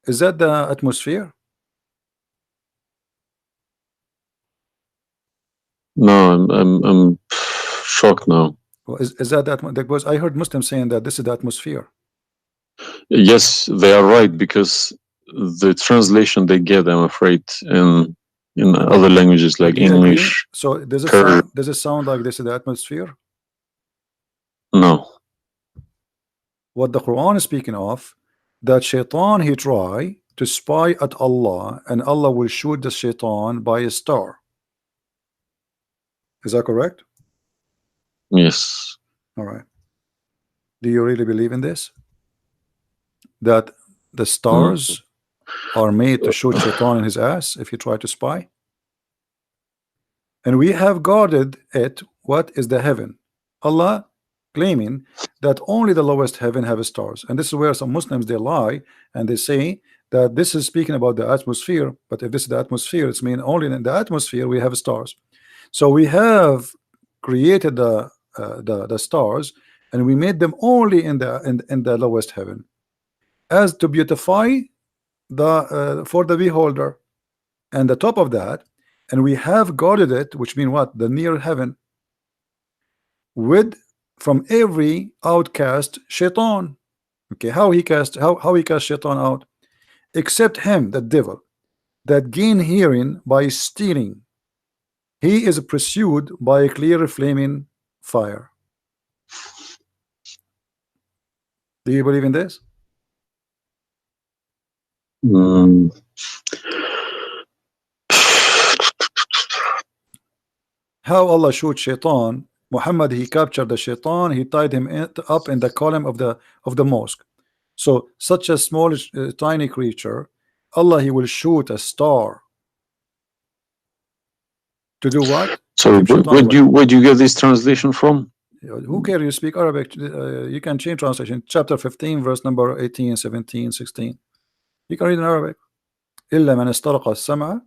Is that the atmosphere? No, I'm shocked now. Well, is that because I heard Muslims saying that this is the atmosphere. Yes, they are right, because the translation they get, I'm afraid, in other languages like English. So does it sound like this is the atmosphere? No. What the Quran is speaking of, that shaitan he try to spy at Allah, and Allah will shoot the shaitan by a star. Is that correct? Yes. All right. Do you really believe in this? That the stars are made to shoot shaitan in his ass if you try to spy? And we have guarded it. What is the heaven? Allah claiming that only the lowest heaven have stars, and this is where some Muslims they lie and they say that this is speaking about the atmosphere, but if this is the atmosphere, it's mean only in the atmosphere we have stars. So we have created the stars, and we made them only in the lowest heaven, as to beautify the for the beholder, and the top of that, and we have guarded it, which mean what? The near heaven, with from every outcast shaitan. Okay, how he cast shaitan out? Except him, the devil. that gain hearing by stealing. He is pursued by a clear flaming fire. Do you believe in this? How Allah shoot shaitan? Muhammad, he captured the shaitan, he tied him up in the column of the mosque. So such a small tiny creature, Allah, he will shoot a star to do what? So where'd you get this translation from? Who cares? You speak Arabic, you can change translation. Chapter 15 verse number 18, 17, 16. You can read in Arabic. إلا من استرق السمع.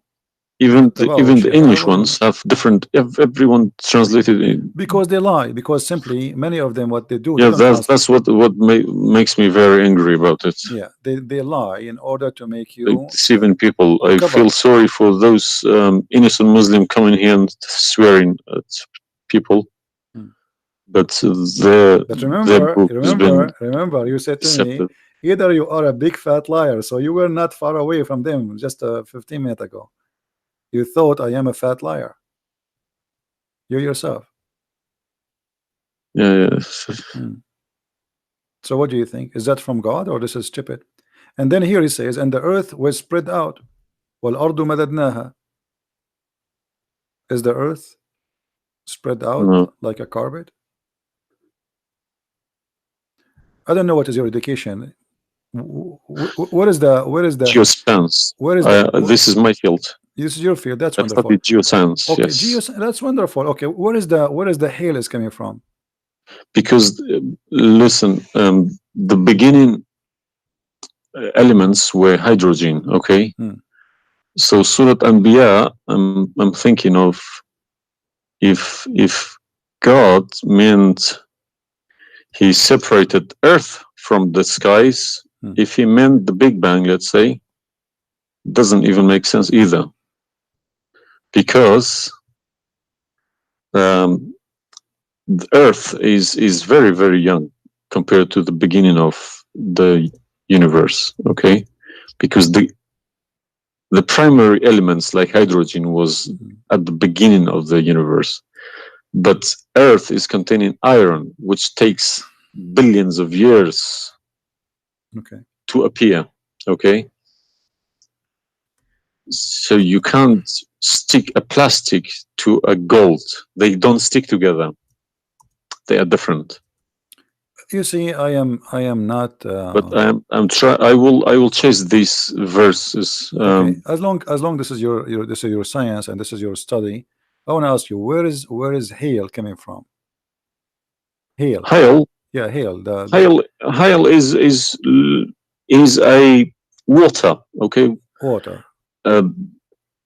Even the English ones have different. Everyone translated it because they lie. Because simply many of them, what they do. Yeah, that's what makes me very angry about it. Yeah, they lie in order to make you like deceiving people. I feel sorry for those innocent Muslim coming here and swearing at people. But remember, you said to me, either you are a big fat liar, so you were not far away from them just 15 minutes ago. You thought I am a fat liar. You yourself. Yeah. So what do you think? Is that from God or this is stupid? And then here he says, and the earth was spread out. وَالْأَرْضُ مَدَدْنَاهَا. Is the earth spread out like a carpet? I don't know what is your education. What is the geoscience? Where is this is my field. This is your field. That's I wonderful. studied geoscience. Okay, yes. That's wonderful. Okay, where is the hail is coming from? Because listen, the beginning elements were hydrogen. Okay. So Surat Anbiya, I'm thinking of if God meant he separated earth from the skies, if he meant the Big Bang, let's say, doesn't even make sense either. Because the earth is very, very young compared to the beginning of the universe, okay? Because the primary elements like hydrogen was at the beginning of the universe. But earth is containing iron, which takes billions of years to appear, okay? So you can't stick a plastic to a gold. They don't stick together. They are different. You see, I am not. But I will chase these verses. Okay. As long this is your science and this is your study, I want to ask you, where is hail coming from? Hail. Hail. Yeah, hail. Hail is a water. Okay. Water.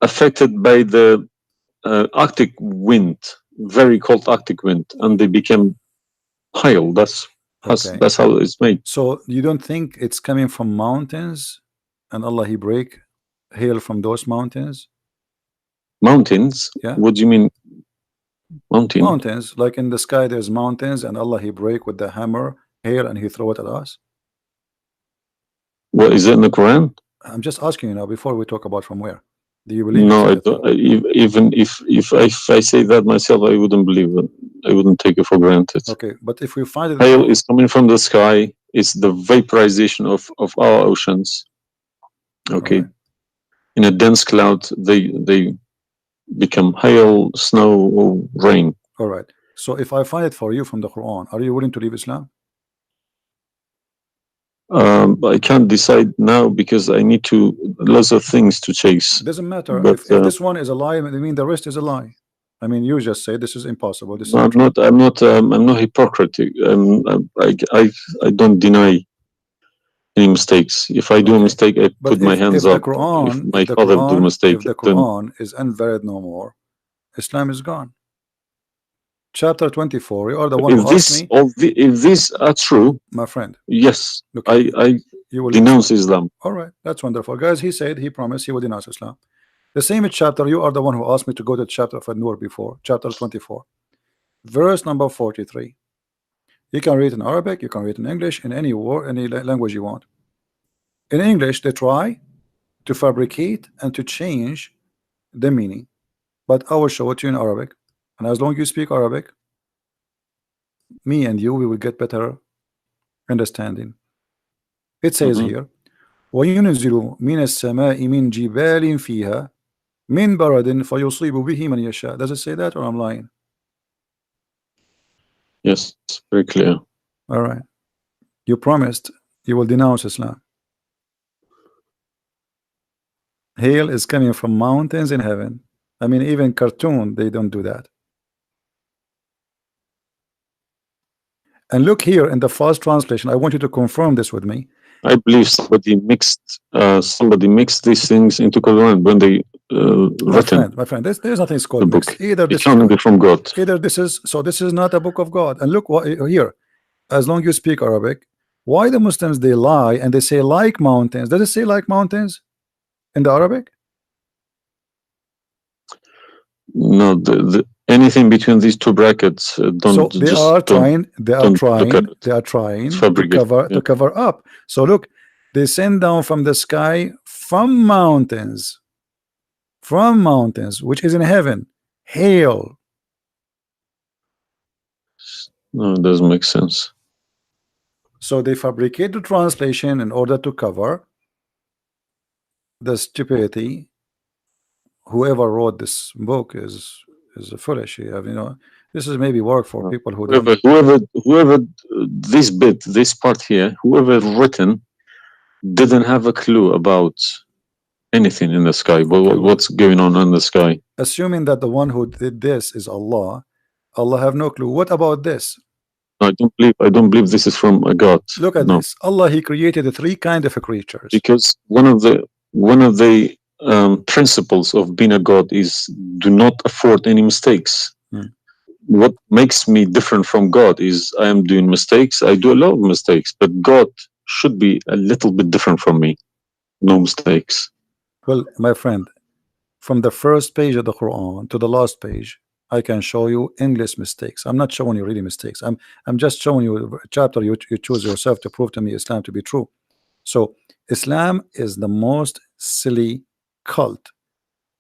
Affected by the Arctic wind, very cold Arctic wind, and they became hail. That's how it's made. So you don't think it's coming from mountains, and Allah he break hail from those mountains? Mountains? Yeah. What do you mean? Mountains, like in the sky, there's mountains, and Allah he break with the hammer hail, and he throw it at us. What is it in the Quran? I'm just asking you now before we talk about from where. Do you believe? No, I don't. Even if I say that myself, I wouldn't believe it. I wouldn't take it for granted. Okay, but if we find it, hail is coming from the sky. It's the vaporization of our oceans. Okay, in a dense cloud, they become hail, snow, or rain. All right. So if I find it for you from the Quran, are you willing to leave Islam? I can't decide now because I need lots of things to chase. Doesn't matter. But, if this one is a lie, I mean the rest is a lie. I mean, you just say this is impossible. This is I'm not hypocritic. I don't deny any mistakes. If I do a mistake, I put my hands up. If my father do a mistake, if the Quran is unvalid no more, Islam is gone. Chapter 24. You are the one who asked me. If these are true, my friend. Yes, I denounce Islam. All right, that's wonderful, guys. He said he promised he would denounce Islam. The same chapter. You are the one who asked me to go to the chapter of An-Nur before. Chapter 24, verse number 43. You can read in Arabic. You can read in English. In any language you want. In English, they try to fabricate and to change the meaning. But I will show it to you in Arabic, and as long as you speak Arabic, me and you, we will get better understanding. It says here, وَيُنْزِلُ مِنَ السَّمَاءِ مِنْ جِبَالٍ فِيهَا مِنْ بَرَدٍ فَيُصِيبُ بِهِ مَنْ يَشَاءُ. Does it say that, or I'm lying? Yes, very clear. All right. You promised you will denounce Islam. Hail is coming from mountains in heaven. I mean, even cartoon, they don't do that. And look here in the first translation. I want you to confirm this with me. I believe somebody mixed these things into Quran when they my friend, there's nothing called book. mixed. Either this is from God. Either this is this is not a book of God. And look what here. As long as you speak Arabic, why the Muslims they lie and they say like mountains? Does it say like mountains in the Arabic? No, anything between these two brackets don't. So they are trying to cover up. So look, they send down from the sky from mountains, which is in heaven, hail. No, it doesn't make sense. So they fabricate the translation in order to cover the stupidity. Whoever wrote this book is foolish. You know, this is maybe work for people who whoever this part here, whoever written didn't have a clue about anything in the sky. What's going on in the sky? Assuming that the one who did this is Allah have no clue. What about this? I don't believe this is from a God. Look at this. Allah, he created three kind of creatures. Because one of the principles of being a God is do not afford any mistakes. What makes me different from God is I am doing mistakes. I do a lot of mistakes, but God should be a little bit different from me. No mistakes. Well, my friend, from the first page of the Quran to the last page, I can show you endless mistakes. I'm not showing you really mistakes. I'm just showing you a chapter you choose yourself to prove to me Islam to be true. So Islam is the most silly cult,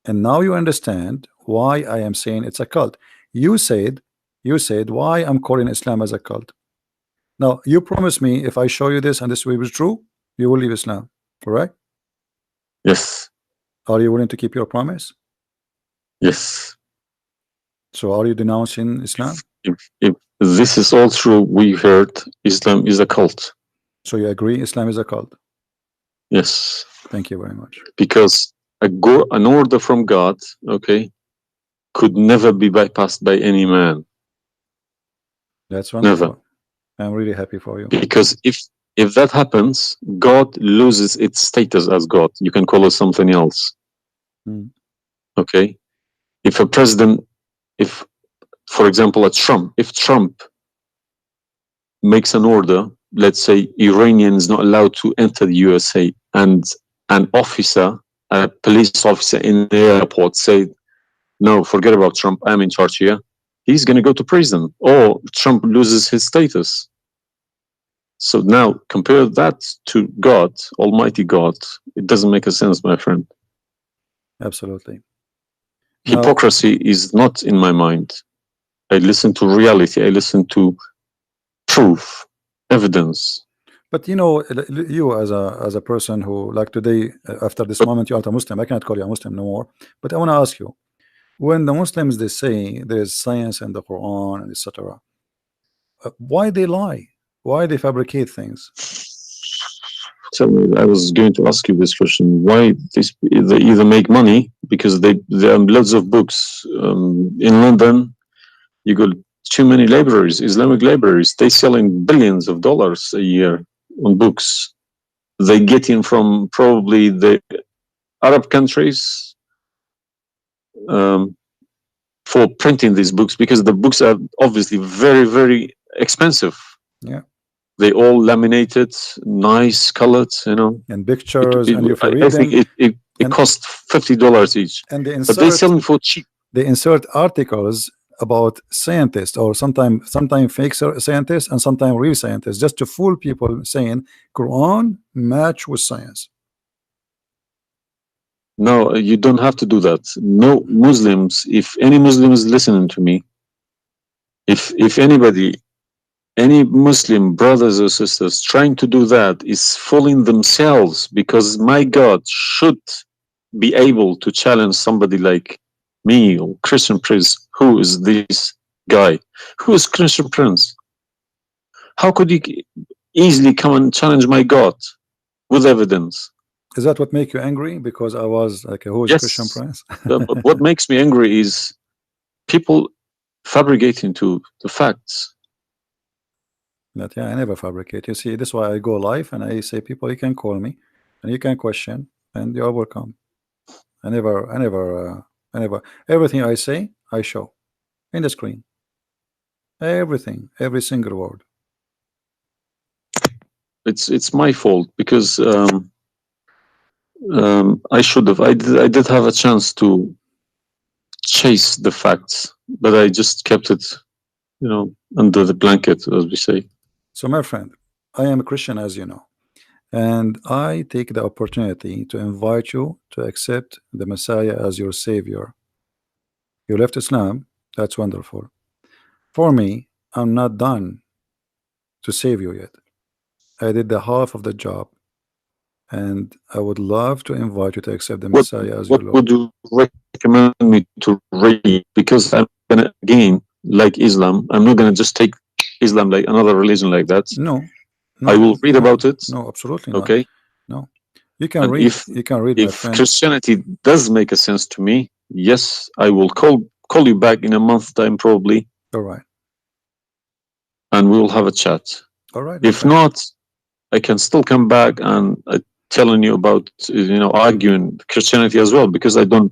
and now you understand why I am saying it's a cult. You said why I'm calling Islam as a cult. Now you promise me if I show you this and this will be true, you will leave Islam, correct? Yes. Are you willing to keep your promise? Yes. So are you denouncing Islam? If this is all true, we heard Islam is a cult. So you agree Islam is a cult? Yes. Thank you very much. Because an order from God, okay, could never be bypassed by any man. That's wonderful. Never. I'm really happy for you. Because if that happens, God loses its status as God. You can call it something else. Okay? If a president, for example, if Trump makes an order, let's say Iranian is not allowed to enter the USA, and an officer, a police officer in the airport say, no, forget about Trump, I'm in charge here, he's going to go to prison, or Trump loses his status. So now compare that to God, Almighty God. It doesn't make a sense, my friend. Absolutely. Hypocrisy is not in my mind. I listen to reality. I listen to proof, evidence. But you know, you as a person who, like today, after this moment, you are a Muslim. I cannot call you a Muslim no more. But I want to ask you, when the Muslims they say there is science in the Quran and etc., why they lie? Why they fabricate things? Tell me, I was going to ask you this question. Why they either make money because there are loads of books in London. You got too many libraries, Islamic libraries. They selling billions of dollars a year on books. They get in from probably the Arab countries for printing these books, because the books are obviously very, very expensive. Yeah. They all laminated, nice colored, you know. And pictures, and if you read I think it costs $50 each. And but they sell them for cheap. They insert articles about scientists, or sometimes fake scientists and sometimes real scientists, just to fool people, saying Quran match with science. No, you don't have to do that. No Muslims, if any Muslim is listening to me, if anybody, any Muslim brothers or sisters trying to do that is fooling themselves, because my God should be able to challenge somebody like me or Christian Prince. Who is this guy? Who is Christian Prince? How could he easily come and challenge my God with evidence? Is that what make you angry? Because I was like, who is Christian Yes. Prince? But what makes me angry is people fabricating to the facts. But yeah, I never fabricate. You see, this is why I go live and I say, people, you can call me and you can question, and you are welcome. I never. Everything I say, I show in the screen. Everything, every single word. It's my fault, because I should have. I did have a chance to chase the facts, but I just kept it, under the blanket, as we say. So, my friend, I am a Christian, as you know, and I take the opportunity to invite you to accept the Messiah as your Savior. You left Islam, that's wonderful. For me, I'm not done to save you yet. I did the half of the job, and I would love to invite you to accept the Messiah as your What Lord. would you recommend me to read? Because I'm gonna, again, like Islam, I'm not gonna just take Islam like another religion like that. No, I will read about it. no, absolutely not. Okay. No, you can And read. You can read, my if friend. Christianity does make a sense to me, yes, I will call you back in a month's time, probably, All right. and we will have a chat. All right. my If friend. not, I can still come back and telling you about, arguing Christianity as well, because I'm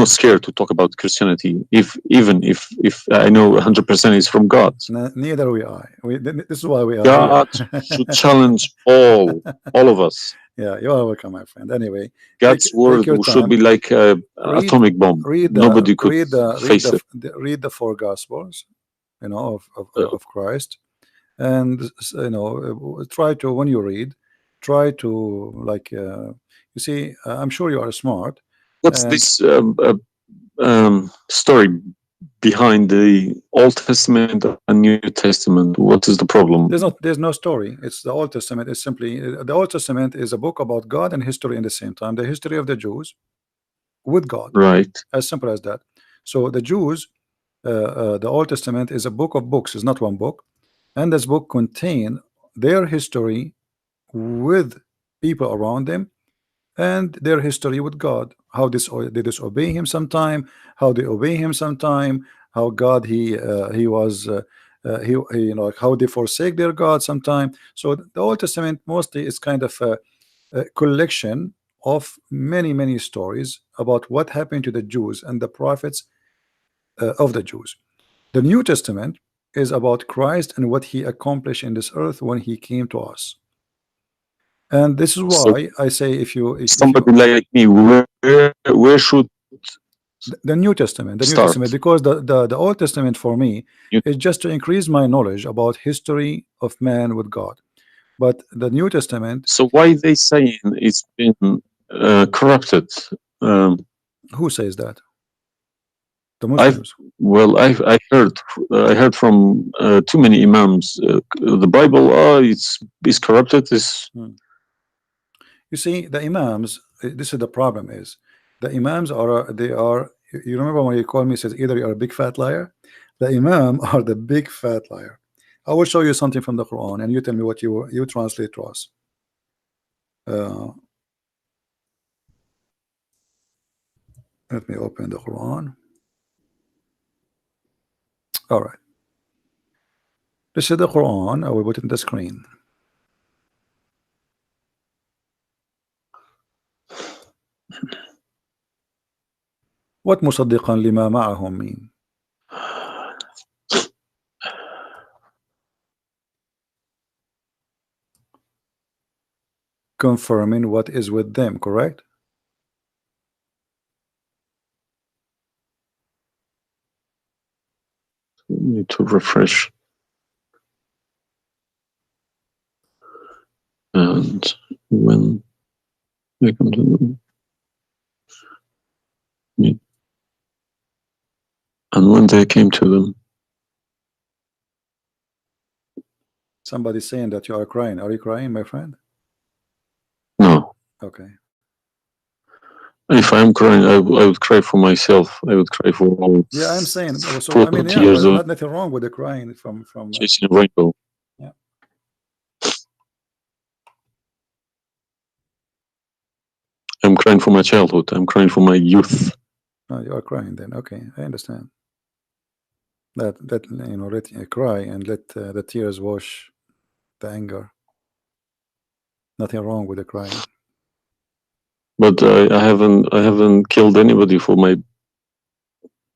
not scared to talk about Christianity, even if I know 100% is from God. Neither we are. This is why we are God here. should challenge all of us. Yeah, you are welcome, my friend. Anyway, God's take word your should time. be like an Read, atomic bomb. Nobody could face it. read the four Gospels, of Christ, and try to, when you read, try to, like, you see, I'm sure you are smart. What's And this story behind the Old Testament and New Testament? What is the problem? there's no story. It's the Old Testament is simply, the Old Testament is a book about God and history in the same time. The history of the Jews with God, Right. as simple as that. So the Jews, the Old Testament is a book of books. It's not one book, and this book contain their history with people around them, and their history with God. How they disobey Him sometime, how they obey Him sometime, how God he was he how they forsake their God sometime. So the Old Testament mostly is kind of a collection of many stories about what happened to the Jews and the prophets of the Jews. The New Testament is about Christ and what He accomplished in this earth when He came to us. And this is So why I say, if you somebody like me, where should the New Testament, start? because the Old Testament for me is just to increase my knowledge about history of man with God. But the New Testament, So why they saying it's been corrupted? who says that? The I've Muslims. I heard from too many imams. The Bible, it's corrupted. You see, the imams, this is the problem, is the imams are, they are, you remember when you call me, says either you're a big fat liar. The imam are the big fat liar. I will show you something from the Quran and you tell me what you translate to us. Let me open the Quran. All right, this is the Quran. I will put it in the screen. What مصدقا لما معهم mean? Confirming what is with them, correct? Need to refresh. And when they come to And when they came to them, Somebody's saying that you are crying. Are you crying, my friend? no. Okay. If I'm crying, I would cry for myself. I would cry for all Yeah, I'm saying. So I mean, 40 yeah, years well, of not nothing wrong with the crying from chasing a rainbow. yeah. I'm crying for my childhood. I'm crying for my youth. No, you are crying then. Okay, I understand. That you know, let cry and let the tears wash the anger. Nothing wrong with the crying. But I haven't killed anybody for my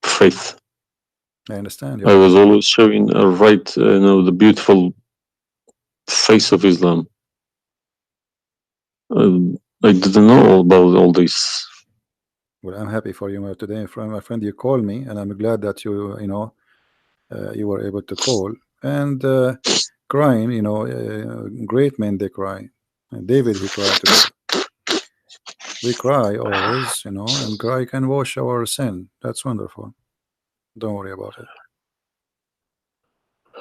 faith. I understand. I was always showing a right, the beautiful face of Islam. I didn't know about all this. Well, I'm happy for you today, my friend. You called me, and I'm glad that you know you were able to call and crying. You know, great men they cry. And David he cried today. We cry always, you know, and cry can wash our sin. That's wonderful. Don't worry about it.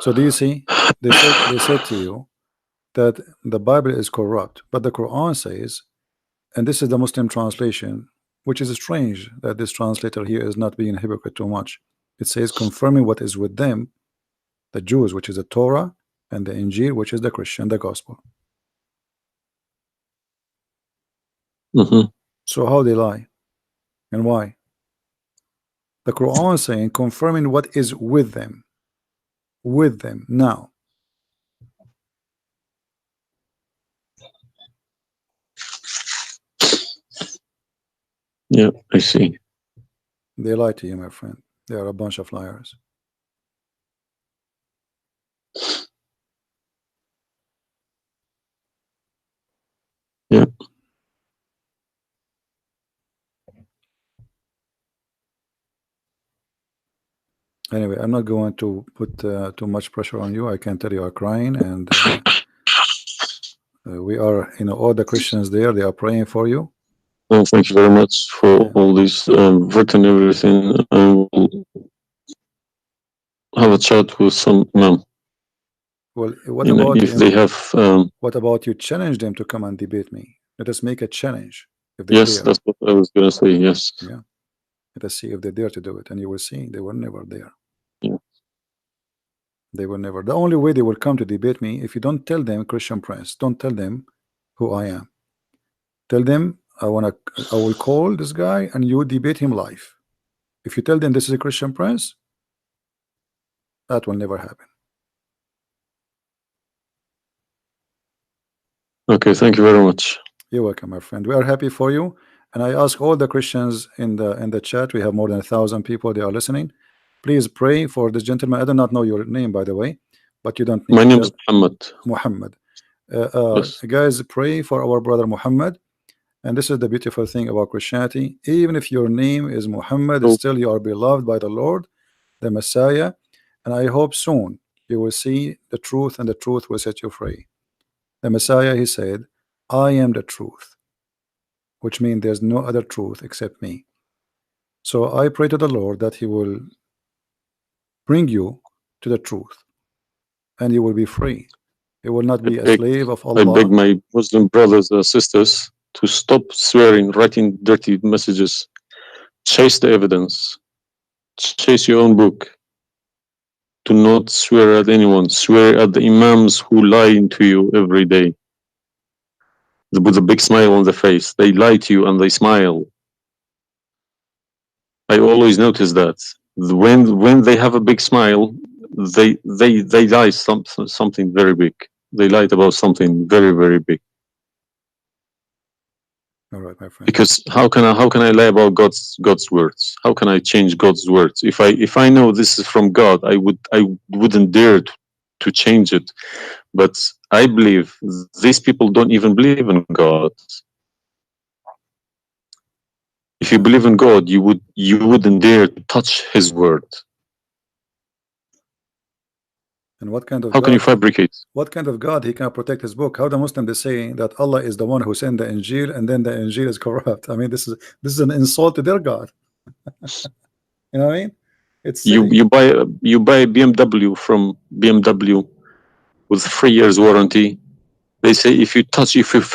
So do you see? They said to you that the Bible is corrupt, but the Quran says, and this is the Muslim translation, which is strange that this translator here is not being hypocrite too much. It says confirming what is with them, the Jews, which is the Torah, and the Injil, which is the Christian, the gospel. So how they lie and why? The Quran is saying confirming what is with them now. Yeah, I see. They lie to you, my friend. They are a bunch of liars. Yeah. Anyway, I'm not going to put too much pressure on you. I can tell you are crying, and we are, you know, all the Christians there, they are praying for you. Well, thank you very much for all this written everything. I will have a chat with some imam. Well, what about if they have? What about you challenge them to come and debate me? Let us make a challenge. If they Yes, dare. that's what I was gonna say. Yes. Yeah. Let us see if they dare to do it, and you will see they were never there. Yeah. They were never. The only way they will come to debate me if you don't tell them Christian Prince. Don't tell them who I am. Tell them I will call this guy and you debate him live. If you tell them this is a Christian Prince, that will never happen. Okay, thank you very much. You're welcome, my friend. We are happy for you, and I ask all the Christians in the chat. We have more than 1,000 people. They are listening. Please pray for this gentleman. I do not know your name, by the way, but you don't need. My name is Mohammed. Muhammad. Yes. Guys, pray for our brother Muhammad. And this is the beautiful thing about Christianity. Even if your name is Muhammad, still you are beloved by the Lord, the Messiah. And I hope soon you will see the truth, and the truth will set you free. The Messiah, he said, I am the truth, which means there's no other truth except me. So I pray to the Lord that he will bring you to the truth, and you will be free. You will not be a slave of Allah. I beg my Muslim brothers and sisters to stop swearing, writing dirty messages. Chase the evidence. Chase your own book. Do not swear at anyone. Swear at the imams who lie to you every day. With a big smile on their face. They lie to you and they smile. I always notice that. When they have a big smile, they lie something very big. They lied about something very, very big. All right, my friend. Because how can I lie about God's words? How can I change God's words? If I know this is from God, I wouldn't dare to change it. But I believe these people don't even believe in God. If you believe in God, you wouldn't dare to touch His word. And what kind of how God, can you fabricate? What kind of God he can protect his book? How the Muslim they say that Allah is the one who sent the Injil, and then the Injil is corrupt? I mean, this is an insult to their God. You know what I mean? It's you buy a BMW from BMW with 3 years warranty. They say if you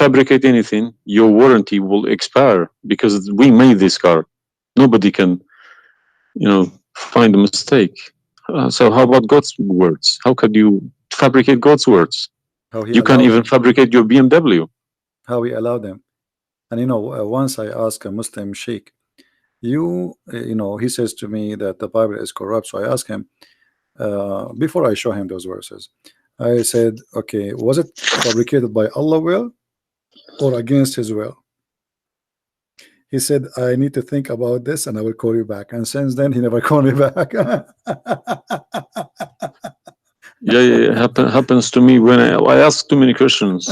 fabricate anything, your warranty will expire because we made this car. Nobody can, find a mistake. So how about God's words? How could you fabricate God's words? You can't even fabricate your BMW. How we allow them. And once I ask a Muslim sheikh, he says to me that the Bible is corrupt. So I ask him, before I show him those verses, I said, okay, was it fabricated by Allah will or against his will? He said, I need to think about this and I will call you back. And since then, he never called me back. Yeah, happens to me when I ask too many questions.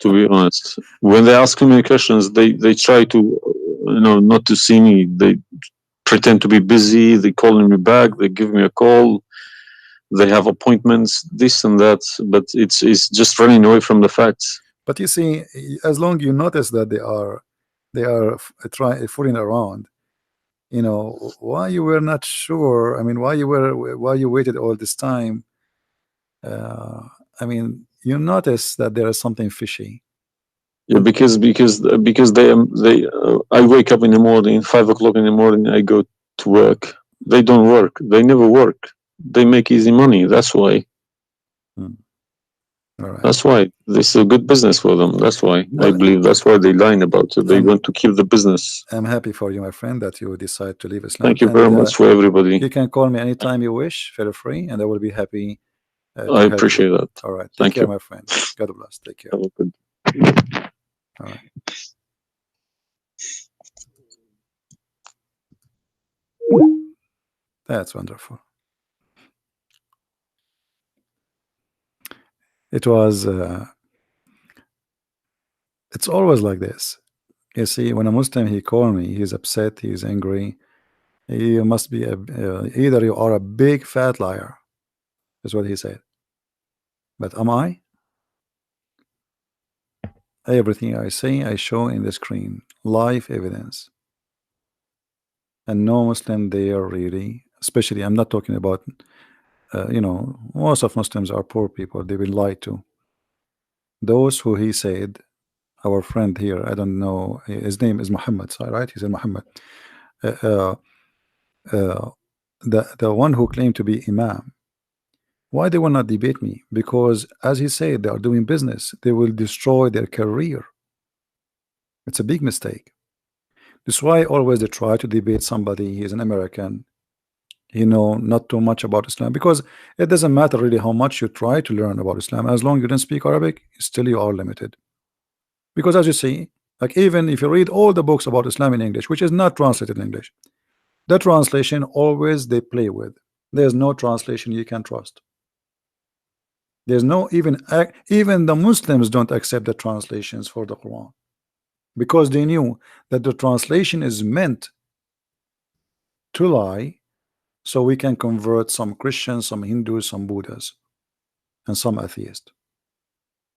To be honest, when they ask too many questions, they try to, not to see me. They pretend to be busy. They calling me back. They give me a call. They have appointments, this and that. But it's just running away from the facts. But you see, as long you notice that they are fooling around, why you were not sure. I mean, why you waited all this time. I mean, you notice that there is something fishy. Yeah, because they I wake up in the morning, 5 o'clock in the morning. I go to work. They don't work. They never work. They make easy money. That's why. All right. That's why this is a good business for them. That's why I believe that's why they lying about it. They want to keep the business. I'm happy for you, my friend, that you decide to leave Islam. Thank you very much for everybody. You can call me anytime you wish. Feel free, and I will be happy. I appreciate that. All right. Thank Take care, you, my friend. God bless. Take care. Have a good. All right. That's wonderful. It was. It's always like this. You see, when a Muslim he call me, he's upset, he's angry. You must be either you are a big fat liar. That's what he said. But am I? Everything I say, I show in the screen, live evidence. And no Muslim there really, especially I'm not talking about, most of Muslims are poor people. They've been lied to. Those who he said, our friend here, I don't know, his name is Mohammed, right? He said Mohammed. The one who claimed to be Imam. Why they will not debate me? Because as he said, they are doing business. They will destroy their career. It's a big mistake. That's why always they try to debate somebody. He's an American, not too much about Islam, because it doesn't matter really how much you try to learn about Islam. As long as you don't speak Arabic, still you are limited. Because as you see, like even if you read all the books about Islam in English, which is not translated in English, the translation always they play with. There's no translation you can trust. There's no even the Muslims don't accept the translations for the Quran, because they knew that the translation is meant to lie, so we can convert some Christians, some Hindus, some Buddhas, and some atheists.